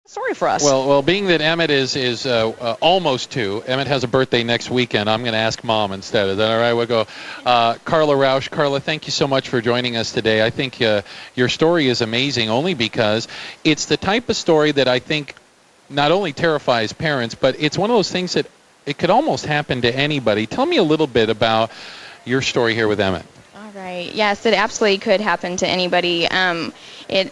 story for us. Well, being that Emitt is almost 2, Emitt has a birthday next weekend. I'm going to ask Mom instead. Is that all right? We'll go. Carla Rauch. Carla, thank you so much for joining us today. I think your story is amazing only because it's the type of story that I think not only terrifies parents, but it's one of those things that it could almost happen to anybody. Tell me a little bit about your story here with Emitt. All right. Yes, it absolutely could happen to anybody. It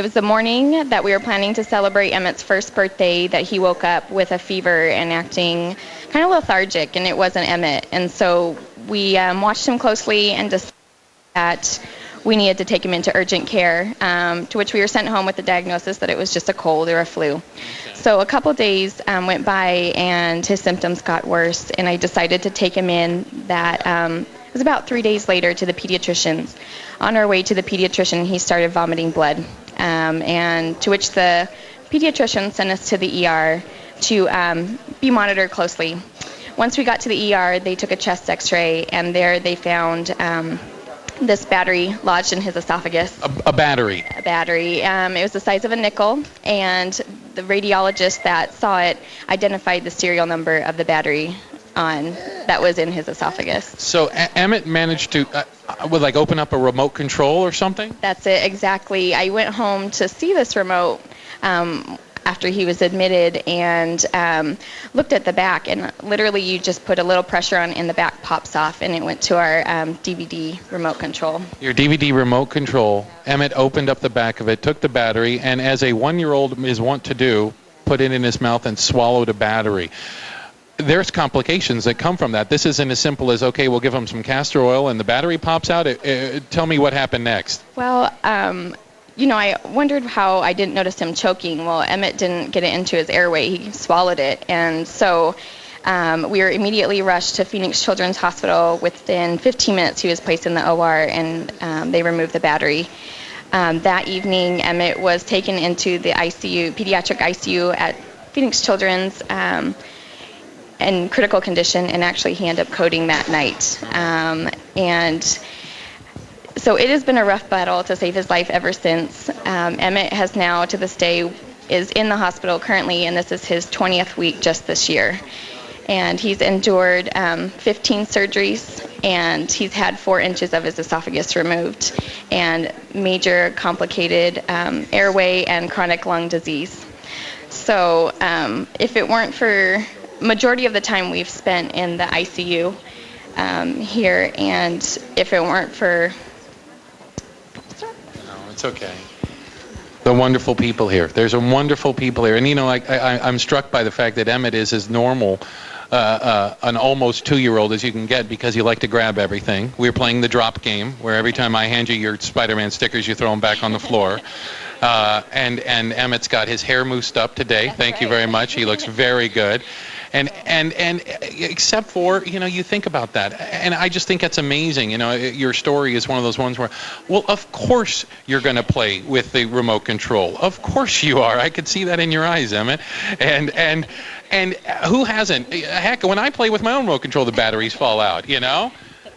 was the morning that we were planning to celebrate Emitt's first birthday that he woke up with a fever and acting kind of lethargic, and it wasn't Emitt. And so we watched him closely and decided that we needed to take him into urgent care, to which we were sent home with the diagnosis that it was just a cold or a flu. Okay. So a couple days went by, and his symptoms got worse, and I decided to take him in it was about 3 days later to the pediatrician's. On our way to the pediatrician, he started vomiting blood, and to which the pediatrician sent us to the ER to be monitored closely. Once we got to the ER, they took a chest x-ray, and there they found this battery lodged in his esophagus. A battery? A battery. It was the size of a nickel, and the radiologist that saw it identified the serial number of the battery that was in his esophagus. So Emitt managed to open up a remote control or something? That's it, exactly. I went home to see this remote after he was admitted and looked at the back, and literally you just put a little pressure on and the back pops off, and it went to our DVD remote control. Your DVD remote control. Emitt opened up the back of it, took the battery, and as a 1-year-old is wont to do, put it in his mouth and swallowed a battery. There's complications that come from that. This isn't as simple as, okay, we'll give him some castor oil and the battery pops out. Tell me what happened next. Well, I wondered how I didn't notice him choking. Well, Emitt didn't get it into his airway. He swallowed it. And so we were immediately rushed to Phoenix Children's Hospital. Within 15 minutes, he was placed in the OR, and they removed the battery. That evening, Emitt was taken into the ICU, pediatric ICU at Phoenix Children's, in critical condition, and actually he ended up coding that night. And so it has been a rough battle to save his life ever since. Emitt has now, to this day, is in the hospital currently, and this is his 20th week just this year. And he's endured 15 surgeries, and he's had 4 inches of his esophagus removed, and major complicated airway and chronic lung disease. So if it weren't for majority of the time we've spent in the ICU here, and if it weren't for... No, it's okay. The wonderful people here. There's some wonderful people here. And, I'm struck by the fact that Emitt is as normal an almost 2-year-old as you can get, because you like to grab everything. We're playing the drop game, where every time I hand you your Spider-Man stickers, you throw them back on the floor. And Emitt's got his hair moussed up today. That's Thank right. you very much. He looks very good. And except for, you think about that. And I just think that's amazing. Your story is one of those ones where, well, of course you're going to play with the remote control. Of course you are. I could see that in your eyes, Emitt. And who hasn't? Heck, when I play with my own remote control, the batteries fall out,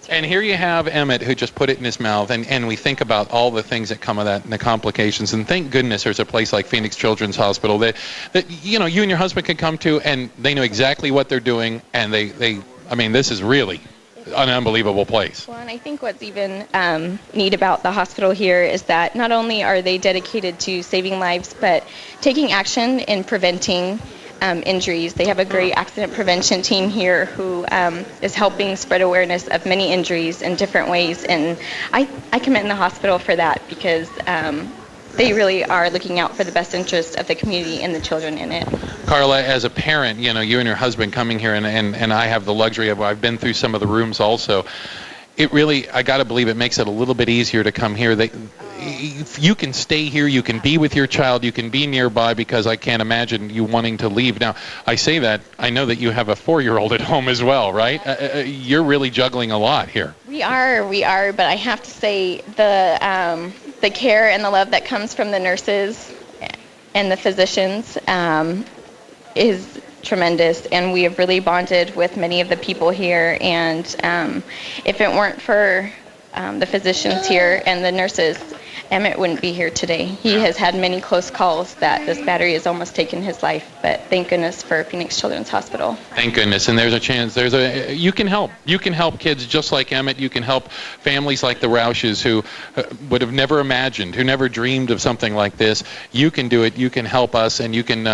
And here you have Emitt, who just put it in his mouth, and we think about all the things that come of that and the complications. And thank goodness there's a place like Phoenix Children's Hospital that you and your husband can come to, and they know exactly what they're doing, and this is really an unbelievable place. Well, and I think what's even neat about the hospital here is that not only are they dedicated to saving lives, but taking action in preventing injuries. They have a great accident prevention team here who is helping spread awareness of many injuries in different ways, and I commend the hospital for that, because they really are looking out for the best interest of the community and the children in it. Carla, as a parent, you and your husband coming here, and I have the luxury of, I've been through some of the rooms also. It really, I got to believe it makes it a little bit easier to come here. You can stay here, you can be with your child, you can be nearby, because I can't imagine you wanting to leave. Now, I say that, I know that you have a 4-year-old at home as well, right? You're really juggling a lot here. We are, but I have to say the care and the love that comes from the nurses and the physicians is tremendous, and we have really bonded with many of the people here, and if it weren't for the physicians here and the nurses, Emitt wouldn't be here today. He has had many close calls that this battery has almost taken his life, but thank goodness for Phoenix Children's Hospital. Thank goodness. And there's a chance. You can help. You can help kids just like Emitt. You can help families like the Rauches who would have never imagined, who never dreamed of something like this. You can do it. You can help us. And you can,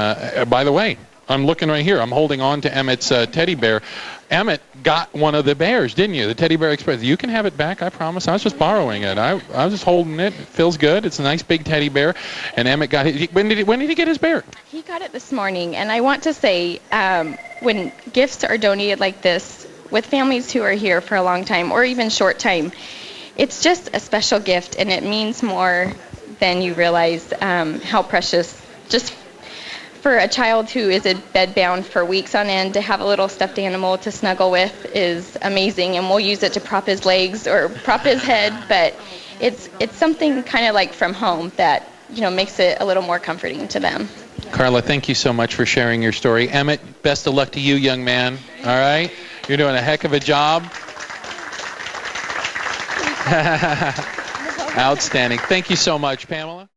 by the way, I'm looking right here. I'm holding on to Emitt's teddy bear. Emitt got one of the bears, didn't you? The Teddy Bear Express. You can have it back, I promise. I was just borrowing it. I was just holding it. It feels good. It's a nice big teddy bear. And Emitt got it. When did he get his bear? He got it this morning. And I want to say, when gifts are donated like this with families who are here for a long time or even short time, it's just a special gift, and it means more than you realize how precious. Just for a child who is bedbound for weeks on end, to have a little stuffed animal to snuggle with is amazing, and we'll use it to prop his legs or prop his head, but it's something kind of like from home that, makes it a little more comforting to them. Carla, thank you so much for sharing your story. Emitt, best of luck to you, young man. All right? You're doing a heck of a job. Outstanding. Thank you so much, Pamela.